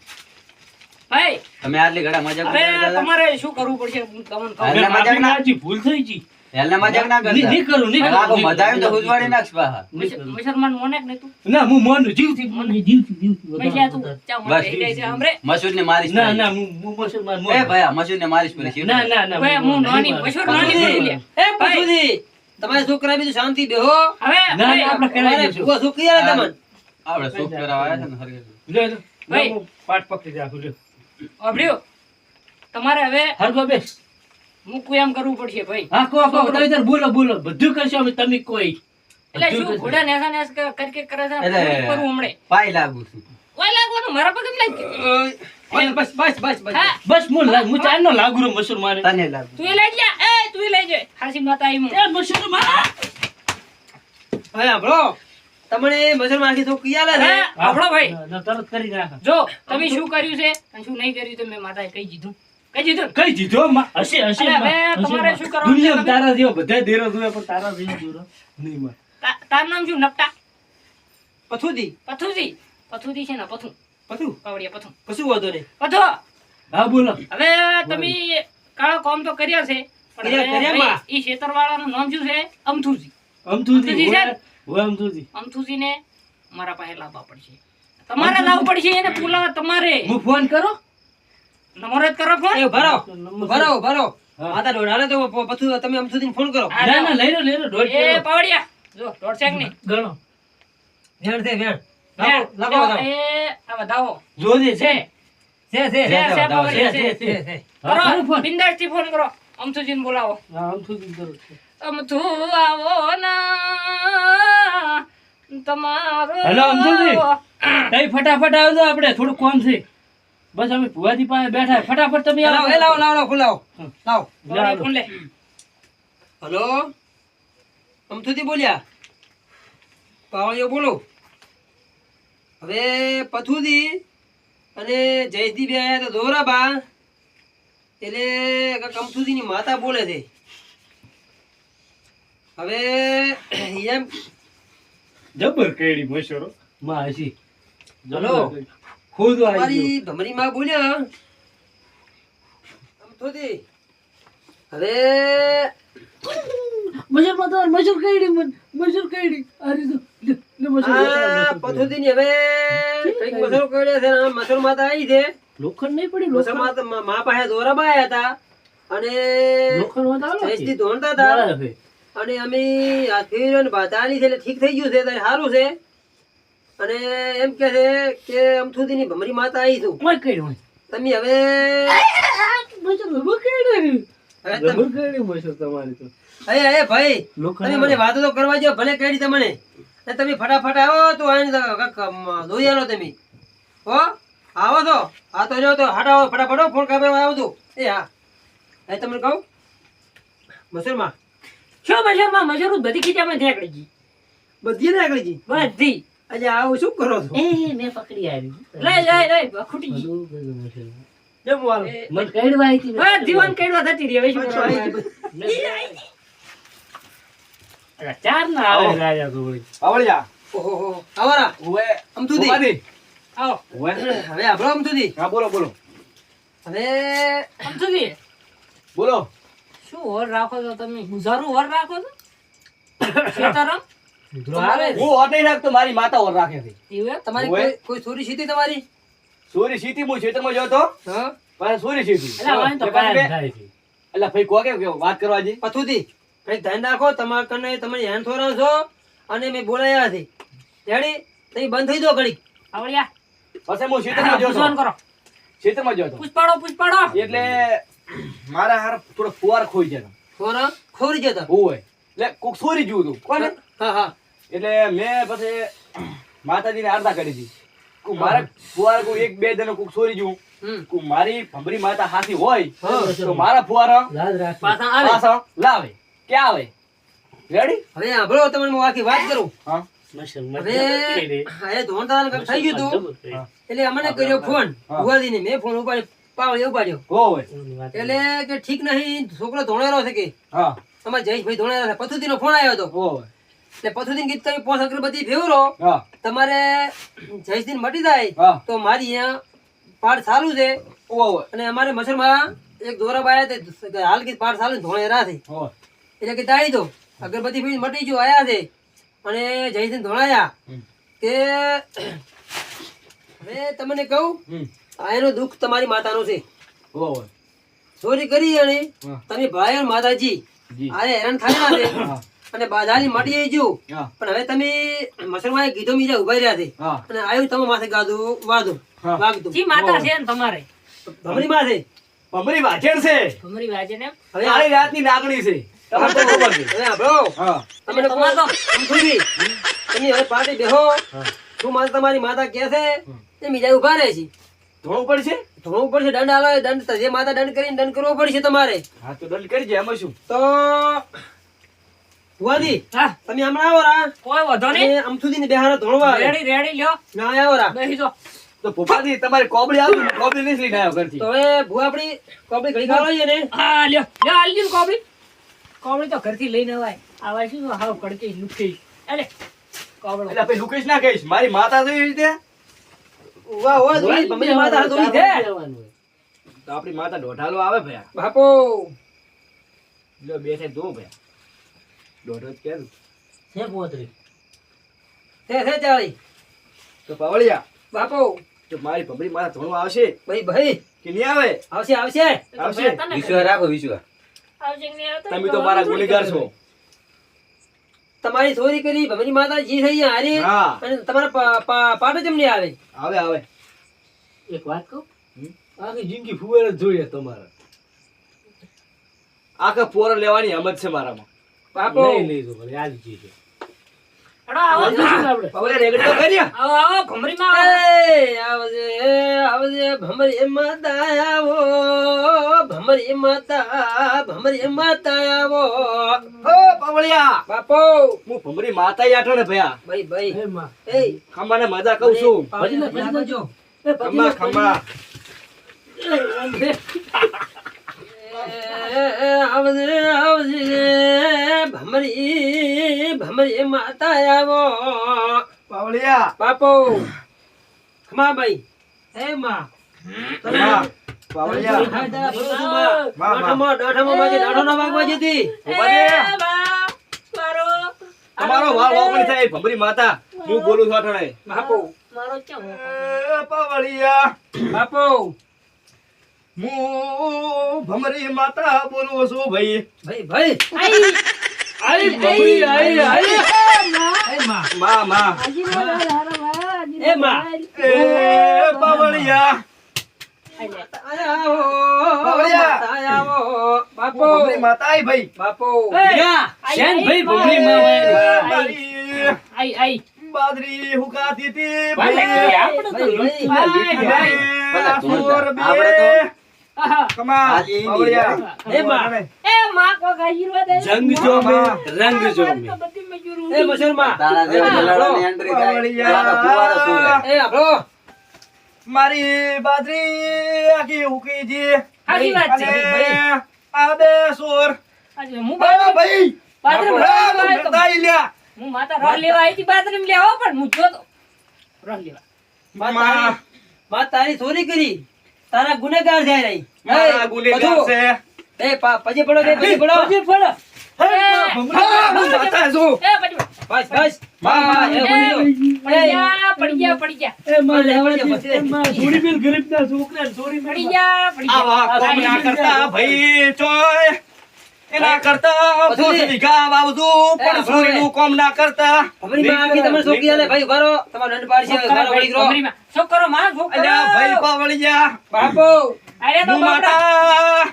ભાઈ તમે આટલી ઘડા મજાક હવે કરતા હતા? તમારે શું કરવું પડશે હું તમને કહું એટલે માફી મજાક ના- માંગજી, ભૂલ થઈ ગઈ. એમને મજાક ના કરતા નહીં કરું, નહીં હવે આખો કરું. મધાયું તો ઉજવાડી નાખશ પાછા. મુસલમાન મોને કે નહીં તું ના, હું મોનું જીવથી જીવથી પૈસા તું ચા મને બસ. કહી જાય છે હમરે મસૂદને મારીશ ના પછી. ના હું મુસલમાન એ મોનું. ભયા મસૂદને મારીશ પછી. ના ના ના ભાઈ હું નોની મશરૂ નોની બોલી લે એ પથુદી તમારે છોકરા બીજું શાંતિ બેહો હવે ના ભાઈ, ના આપણે કરાવી તમારે દઈશું. ભૂવા શોખ કરી આલે તમને આપણે શોખ કરાવવા આવ્યા છે ને હરગે. લે, લે. ભાઈ. હું પાટ પકડી રાખું, લે. અભડ્યો તમારે હવે હરખો બેસ. મૂકું એમ કરવું પડશે ભાઈ હા, કહો, તમે તાર બોલો બોલો બધું કરશો અમે, તમે કોઈ એટલે બધું શું કરશો. ઘોડા નેસા નેસ કરકે કરે છે એટલે- પૂરું કરવું હમણે પાય લાગુ છું. ઓય લાગવાનું મારા પગે જ લાગી બસ બસ બસ બસ હા બસ હું ચારનો લાગુ રહ્યો મુસલમાન. તને લાગુ. તું લઈ જા એ તું લઈ જા હાસી માતા આઈ હું એ મુસલમાન. હવે આપણો તમને મશીન માંગી શોખ કરી આલે છે હે આપણો ભાઈ ના, ના, તરત કરી નાખ. જો તમે શું કર્યું છે અને શું નહીં કર્યું તો મેં માતાએ કહી દીધું કહી દીધું ને? કઈ દીધો માં. હશે હશે અરે માં. હવે હશે તમારે માં. શું કરવાનું છે દુનિયામાં તમે? તારા જેવો બધા દેરો જોયા પણ તારા જેવો દોરો નહીં માં. તારું નામ શું નપટા પથુદી પથુજી પથુજી છે ને પથું પથુ પાવડિયા પથું કશું વાંધો નહીં પથો હા બોલો. હવે તમે કાળો કોમ તો કર્યા છે પણ કર્યા, હવે કર્યામાં. ભાઈ, ઈ ખેતરવાળાનું નામ શું છે અમથુજી અમથુજી અમથુજી છે ને? હોય અમથુજી. અમથુજીને મારા પાસે લાવવા પડશે તમારે લાવવું પડશે એને બોલાવવા તમારે હું ફોન કરો. નંબર જ કરો ફોન એ ભરો ભરો ભરો હા. માતા દોડ હાલે તો પથુ તમે આમ સુધી ફોન કરો હા, ના લાવો. ના લઈ લો દોઢ એ કિલો. પાવડિયા જો દોઢ સેક ની ગણો. વેણ છે વેણ હે, લાવો લાવો એ આ વધાવો જોજે છે છે. છે છે છે, છે, પાવડિયા છે, છે. છે. છે હા, કરો કરો ફોન. બિંદાસથી ફોન કરો અમથુજીને બોલાવો હા, અમથુજી કરો. અમથુ આવો ના તમારો હેલો, અમથુજી. તઈ ફટાફટ આવજો, આપણે થોડું કોમ છે. બસ અમે ભુવાજી પાસે બેઠા, ફટાફટ તમે લાવો આવો. એ લાવો લાવો લાવો લાવો લાવો પાવડિયા ફોન લે હલો અમથુથી બોલ્યા પાવળિયો બોલો હવે પથુદી અને જયદી બે આયા તો દોરાબા એટલે કાંઈક અમથુદીની માતા બોલે છે હવે એમ જબર કેડી મશરો માં હસી. હલો. ખુદ આવી મારી ભમરી માં બોલ્યા અમથુદી હવે મશર માં તો મશર કેડી મશર કેડી અરે તો લે આ પથુદીની હવે કંઈક મસરો કર્યો છે ને મસર માતા આવી છે લોખંડ નહીં પડી મસર માતા મા પાસે દોરાબા આયા હતા અને લોખંડ માં જયશ્રી ધોણતા હતા અને અમે હાથીઓ ને બાધાની છે એટલે ઠીક થઈ ગયું છે ત્યારે સારું છે અને એમ કે છે કે અમથુદીની ભમરી માતા આવી છું કોઈ કેડી હોય તમે હવે મશર જબર કેડી હવે જબર કેડી મશર તમારી તો એ ભાઈ તમે લોખંડ મને વાતો તો કરવા દો ભલે કેડી તમને અને તમે ફટાફટ આવો તો આવીને દોઈ આલો તમે હો આવો તો આ તો જો તો હટાવો ફટાફટ હો, ફોન કાપે આવો તો એ હા એ તમને કહું મસરમાં શું મશરમાં મશરૂ બધી ખીચામાં નીકળી ગઈ બધી ને આગળ જી બધી આજે આવું શું કરો છો એ મેં પકડી આવી લઈ ખૂટી ગઈ જેમ વાલો મને કેડવા આવી હતી હા દીવાન કઈડવા થતી રહી હવે શું પાછું કરવાનું? આવી ગયું. ચાર ના આવે રાજા તો વળી. પાવળિયા ઓહો આવરા ઓવે અમથુદી ઉપાધિ. આવો ઓવે હવે આપણો અમથુદી હા બોલો બોલો હવે સમજુજી બોલો શું વર રાખો છો તમે ગુજારું વર રાખો છો ખેતરમ તમારે હું હોટ નહીં રાખતો મારી માતા ઓર રાખે છે એવું એમ? તમારી ઓવે. કોઈ ચોરી સીધી તમારી સોરી સીટી હું ખેતરમાં ગયો તો હા પણ સોરી સીટી એટલે વાંધો તો કાયમ થાય છે. એટલે ભાઈ કો કે વાત કરવા જી પથુદી કઈ ધ્યાન રાખો તમારા કને તમે હેન થોરા છો અને મેં બોલાયા હતી રેડી તમે બંધ થઈ દો ઘડી આવળિયા પછી હું ખેતરમાં ગયો પૂછવાનું તો કરો ખેતરમાં ગયો તો પૂછપાડો એટલે મારા હાર થોડો ફુવાર ખોઈ ગયા થોરા ખોરી જતા હોય એટલે કોક સોરી જોયું હતું કોને હા હા એટલે મેં પછી માતાજીને આરતા કરી હતી કુ મારે ફુવારા કોઈ એક બે જણ કોક સોરી જોઉં હમ કુ મારી ભમરી માતા હાથી હોય હા. તો મારા ફુવારા યાદ રાખ. પાછા આવે પાછા લાવે ક્યાં આવે રેડી હવે સાંભળો તમને હું આખી વાત કરું હા મસ્ત હવે એ ધોણતાને કંઈક થઈ ગયું હતું એટલે અમને કર્યો ફોન હા. ભુવાજીને મેં ફોન ઉપાડ્યો પાવળી ઉપાડ્યો હોય એટલે કે ઠીક નહીં છોકરો ધોણેલો છે કે હા અમારે જયેશભાઈ ધોણેલા છે પથુદીનો ફોન આવ્યો હતો હોય એટલે પથુદીને કીધું તમે 5 અગરબત્તી ફેવરો હા તમારે જયેશદીન મટી જાય હા તો મારી અહીંયા પાઠ ચાલુ છે હોય અને અમારે મસરમાં એક દોરા બાયા તે હાલ કે પાઠ ચાલુ ને ધોણેરા છે હોય એટલે કે દાઈ દો અગરબત્તી ફેરી મટી ગયો આયા છે અને જયેશદીન ધોણાયા હમ. કે હવે તમને કહું હમ આ એનું દુઃખ તમારી માતાનું છે હોય ચોરી કરી અને હા. તમે ભાઈ અને માતાજી જી આ હેરાન થયેલા છે હા અને બાધાની મટી આવી ગયું હા પણ હવે તમે મસરમાં કીધો બીજા ઉભા રહ્યા છે હા અને આવ્યું તમે માથે ગાધું વાદું હા. વાગતું જી માતા છે ને તમારે ભમરી માથે ભમરી વાજેણ છે તમારી વાજે ને એમ? હવે કાળી રાતની નાગણી છે તમને તો ખબર છે હવે સાંભળો હા તમને તમારે તો સમજુજી તમે હવે પાર્ટી બેહો શું માતા તમારી માતા કહે છે તે બીજા ઉભા રહે છે ધોવું પડશે ધોવું પડશે દંડ આલો એ દંડ જે માતા દંડ કરીને દંડ કરવો પડશે તમારે હા તો દંડ કરી જાય એમાં શું તો ભુવાજી હા તમે હમણાં આવો રા કોઈ વધો નહીં અને અમથુદીને બેહારો ધોણવા આવે. રેડી લ્યો ના આવો રા બેસી જો તો પપ્પાજી તમારી કોબળી આવી કોબળી નહીં લઈને આવ્યો ઘરથી તો હવે ભુવા આપણી કોપડી ઘડી ખાવા લઈએ ને હા લ્યો આલજી ને કોબળી તો ઘરથી લઈને આવાય આવાય શું હાવ કડકી લુખી અલે કોબળો એટલે ભાઈ લુકેશ ના કહીશ મારી માતા તો એવી રીતે વાહ વાહ ધોળી ભમરી માતા ધોળી છે તો આપણી માતા દોઢાલો આવે ભયા બાપો લો બે થાય દો ભયા દોઢો જ કેરું છે પોતરી. છે ચાળી તો પાવળિયા બાપો તો મારી ભમરી માતા ધોણું આવશે ભાઈ ભાઈ કે નહીં આવે આવશે આવશે આવશે વિશ્વાસ રાખો વિશ્વાસ આવશે કે નહીં આવતો? તમે તો મારા ગુનેગાર છો તમારી ચોરી કરી ભમરી માતા જી થઈ હારી હા અને તમારા પાટો જમણી આવે આવે આવે એક વાત કહું હમ? આખી જિંદગી ફુવારે જ જોઈએ તમારે આખા પોર લેવાની હિંમત છે મારામાં બાપો નહીં લઈ જો ભલે આજ જી છે. હેડો, આવો વાંધો શું આપણે? પાવળિયા રેગડી તો કરી આવો ભમરીમાં આવો. એ આવજે ભમરી માતા આવો ભમરી માતા આવો ઓ પાવળિયા બાપો હું ભમરી માતા આઠો ને ભયા ભાઈ ભાઈ એ માં. એ ખંભાને મજા કહું છું ભજી લે, ભજી લે. જો એ ભજી ખંભા લે. ખંભા આવજે ભમરી માતા આવો પાવળિયા બાપો ખમા ભાઈ એ માં. ખંભા પાવળિયા દાઠામાં માજી દાઠો ના વાગવા જતી ઉપાધિ. બા, મારો તમારો વાળ વાપરી થાય ભમરી માતા હું બોલું છું અઠવાડિયે. બાપો મારો ક્યાં એ પાવળિયા બાપો હું ભમરી માતા બોલું છું ભાઈ ભાઈ ભાઈ આઈ ભમરી, આઈ, આઈ. એ માં. માં માં એ માં એ પાવળિયા આવો પાવળિયા. માતા આવો બાપો ભમરી માતા આઈ ભાઈ બાપો શેન ભાઈ ભમરી માં વાય. મારી આઈ બાદરી હુકાતી હતી ભલે, ભાઈ. આપણે તો ભાઈ, ભાઈ, ભાઈ. ભલે, તું સોર જા. બે. આપણે તો આહા. કમા હાલી ઈંડી પાવળિયા. એ માં. એ માં કો આશીર્વાદ આપે. જંગ જો મે રંગ જો તો મે. બધી મજૂરી એ મસરમાં તારા જેવા જલાડાની એન્ટ્રી થાય તો આખા ફુવારા સુરે. એ આપણો મારી બાદરી આખી હુકી જી સાચી વાત છે. અને આ બે સોર આજે હું આ ભાઈ બાથરૂમ બાપુ, દાઈ લ્યા. હું માતા રોડ લેવા આવી હતી બાથરૂમ લેવા પણ હું જોતો રોડ લેવા માં, માં તારી ચોરી કરી તારા ગુનેગાર જાય રહી મારા ગુનેગાર છે. પછી પડો બે પછી પડો પછી પડો. હા, માતા છું. એ પડી બસ બસ માં એ પડી ગયા એ માં લેવા પડી દે. એ માં થોડી પેલ ગરીબના છોકરાને ચોરી પડી મેળવા. ગયા પડી આવા કોમ ના કરતા ભાઈ ચોય. એના કરતા બધું ફોસ વીઘા વાવતું, પણ ચોરીનું કોમ ના કરતા. અમારી માં આવી તમારે છોકરી આલે ભાઈ ઉભા રહો તમારો દંડ પાડશે ઉભા રહો વળી કરો ગયા છોકરો માં છોકરો અલ્યા ભાઈ પાવળી ગયા. બાપો અરે તો હું બાપડા માતા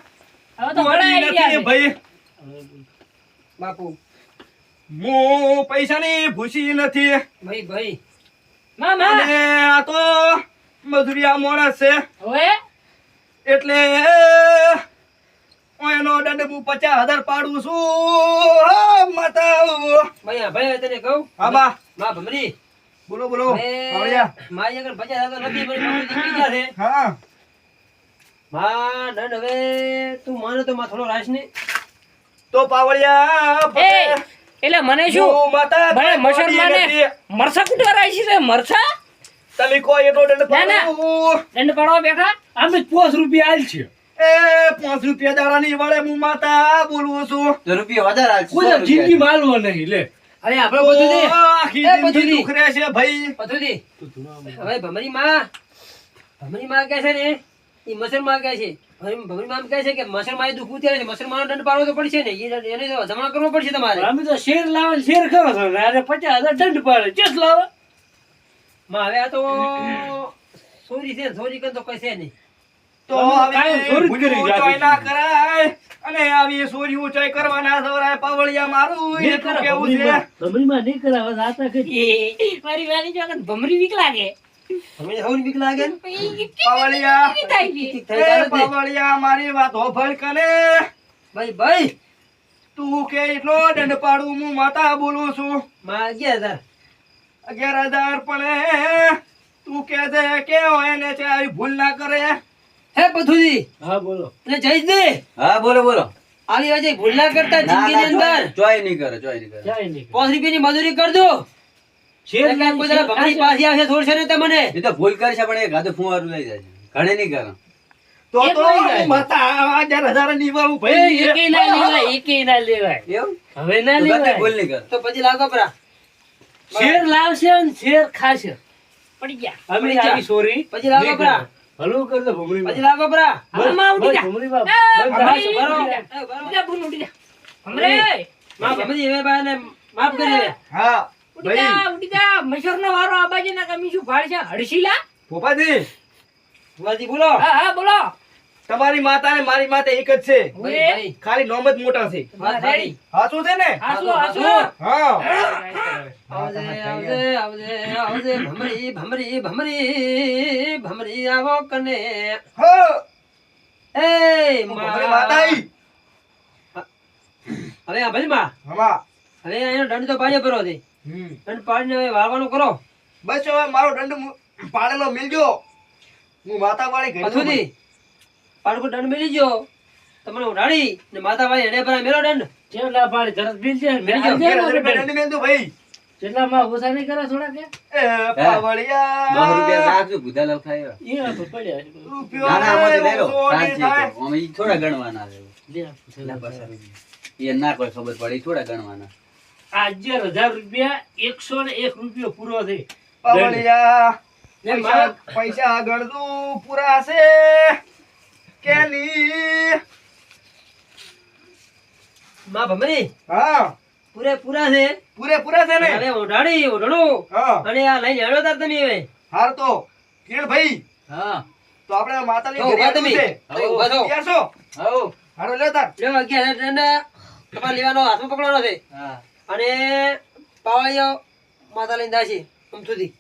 હવે તો બોલી ઘણા નથી આઈડિયા ભાઈ. બાપુ હું પૈસાની ભૂસી નથી. ભાઈ ભાઈ મામા અને આ તો મજૂરિયા માણસ છે. હવે એટલે હું એનો દંડ હું 50,000 પાડું છું. હા, માતા. ભાઈ ભાઈ તને કહું હા બા, માં ભમરી બોલો બોલો પાવળિયા. મારી આગળ 50,000 તો નથી મારી પાસે નીકળી ગયા છે હા, માં દંડ હવે તું માનો તો માં થોડો રાશ ને તો પાવળિયા એ એટલે મને શું હું માતા મને મસર બોલી માને નથી. મરસા કુટવા રાઈ છે મરસા તમે કોઈ એટલો દંડ ના, ના. પાડું. દંડ પાડવા બેઠા આમે 5 રૂપિયા આલ છે. એ 5 રૂપિયા દાડાની વડે હું માતા બોલું છું. તો રૂપિયો વધારે હાલ છે, કોઈ 100 જિંદગી રૂપિયા. માલવો નહીં લે. અરે આપણે બધું દે આખી એ બધું જિંદગી દી. દુખરે છે ભાઈ. બધું દે હવે ભમરી માં કહે છે ને એ મસર માં કહે છે ભમરી માં કહે છે કે મસર માં દુઃખ ઉતારે છે મસર માં દંડ પાડવો તો પડશે ને એને તો જમા કરવો પડશે તમારે અમે તો શેર લાવે શેર કરો છો ને અરે 50,000 દંડ પાડે ચેસ લાવે. માં હવે આ તો ચોરી છે ચોરી કરે તો કઈ છે નહીં તો અમે કાયમ હવે ચોરી જ કરી ભૂલું જાતી ચોય ના કરાય. અને આવી ચોરી ઉચાઈ કરવાના સવરાય પાવળિયા મારું નહીં એટલું કરે, કેવું છે. ભમરીમાં નહીં કરાવે, આતા કરી. મારી વાલી જો આગળ ભમરી બીક લાગે તમને સૌની બીક લાગે ને પાવળિયા. કેવી થાય છે ઠીક થઈ જાય એ પાવળિયા મારી વાત હોભળ કને. ભાઈ ભાઈ તું કે એટલો દંડ પાડું હું માતા બોલું છું. માં 11,000 11,000 પણ તું કે છે કે એને છે આવી ભૂલ ના કરે. હે પથુજી હા બોલો. ને જઈશ દે હા બોલો બોલો. આવી વાજે ભૂલ ના કરતા ના, જિંદગીની ના, અંદર ચોય નહીં કરે, ચોય નહીં કરે. ક્યાંય નહીં. 5 રૂપિયાની મજૂરી કર દો શેર એટલે કોઈ દાડા ભમરી પાછી આવશે છોડશે ને તમને એ તો ભૂલ કરે છે પણ એ ગાધું ફુવારું લઈ જાય છે, ઘણે નહીં કરે. તો એક તો લઈ જાય. માતા 11,000 નિભાવું એ ભાઈ. એકેય ના લેવાય, એકેય ના લેવાય. એવું? હવે ના તું ગાતે લેવાય. ભૂલ નહીં કરે. તો પછી લાગો પરા શેર લાવશે ને શેર ખાશે. પડી ગયા અમે પડી જા. આવી સોરી પછી લાગો નહીં પરા કરે. ભલું કરતો ભમરીમાં. પછી લાગો પરા આમાં ઉડી જા. ભમરીમાં એ, બંધ ભમરી રાખો. બરો. ઉડી જા. ઉડી જા, બુન ઉડી જા. ભમરે, માં ભમરી હવે બાને માફ કરી દે હા ઉડી જા, ઉડી જા. મસરનો વારો આ બાજુના કમી શું ફાડ છે? હડશીલા? ભોપાજી, ભુવાજી બોલો હા, હા, બોલો. તમારી માતા ને મારી માતા એક જ છે. ભાઈ ભાઈ ખાલી નોમ જ મોટા છે. વાત સારી હાચું છે ને? હાસો, હાસો. હા. આવજે આવજે આવજે આવજે ભમરી ભમરી ભમરી ભમરી આવો કને હા. એ તમારી માતા આઈ. હવે આ ભલી માં હમા. હવે અહીંયા દંડ તો પાડ્યો પરો દે હમ. દંડ પાડીને હવે વાળવાનું કરો બસ હવે મારો દંડ પાડેલો મિલજો. હું માતા વાળી ઘરે પથુજી પાડકો દંડ મેલી ગયો તમને ઉડાડી ને માતા ભાઈ એને પર મેલો દંડ શેર ના પાડે તરત બિલ છે ને મેં મેં ઘેર આવજે ને ઘરે આપણે. દંડ મેલજો ભાઈ. જેટલા માં ઓછા નહીં કરે થોડા કે એ પાવળિયા. 10 રૂપિયા રાખજો, ભૂદાલાલ ખાય એવા. એ તો પડ્યા છે. રૂપિયો ના, ના, આમાંથી લઈ લો. ઓછો નહીં સાંજે થાય. તો. આમાં ઈ થોડા ગણવાના છે. લે આ પૂછે. એ ના કોઈ ખબર પડે, ઈ થોડા ગણવાના. આ 11,000 રૂપિયા 101 રૂપિયો પૂરો થઈ. પાવળિયા. ને પૈસા ગણતું પૂરા છે કે નહીં? માં ભમરી હા, પૂરેપૂરા છે પૂરેપૂરા છે ને? હવે ઉડાડી ઉડણું હા. અને આ લઈને હેડો તાર તમે હવે હાર તો કિરણ ભાઈ, હા. તો આપણે માતાની તો ઘરે ઉભા આવવું તમે. છે. હવે ઉભા થો. તૈયાર છો? હઉ. હારો લે તાર. લ્યો 11 દંડ તમારે લેવાનો હાથમાં પકડવાનો છે હા. અને પાવાળીઓ માતા લઈને દાશી અમથુથી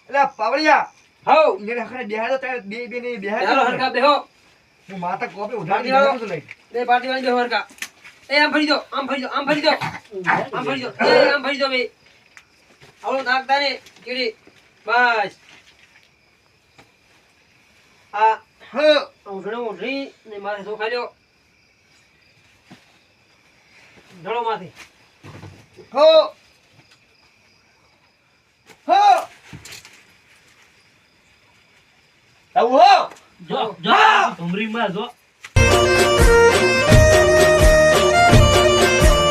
એટલે પાવળિયા, હાઉ મેરે આખરે બેહાડો તારે બે બે ને બેહાડો. હાલો હરકા બેહો હું માતા કોપે ઉઠાડી હાલો. બેઠો છું લઈ. બે પાર્ટી વાળી બેહો હરકા એ આમ ફરી દો આમ ફરી દો આમ ફરી દો આમ ફરી દો એ આમ ફરી દો બે આવડો નાખતા ને કીડી બસ આ ઉઠણી ને માથે ધોખા લ્યો જળોમાંથી. હો હો આવું હો જો ભમરીમાં જો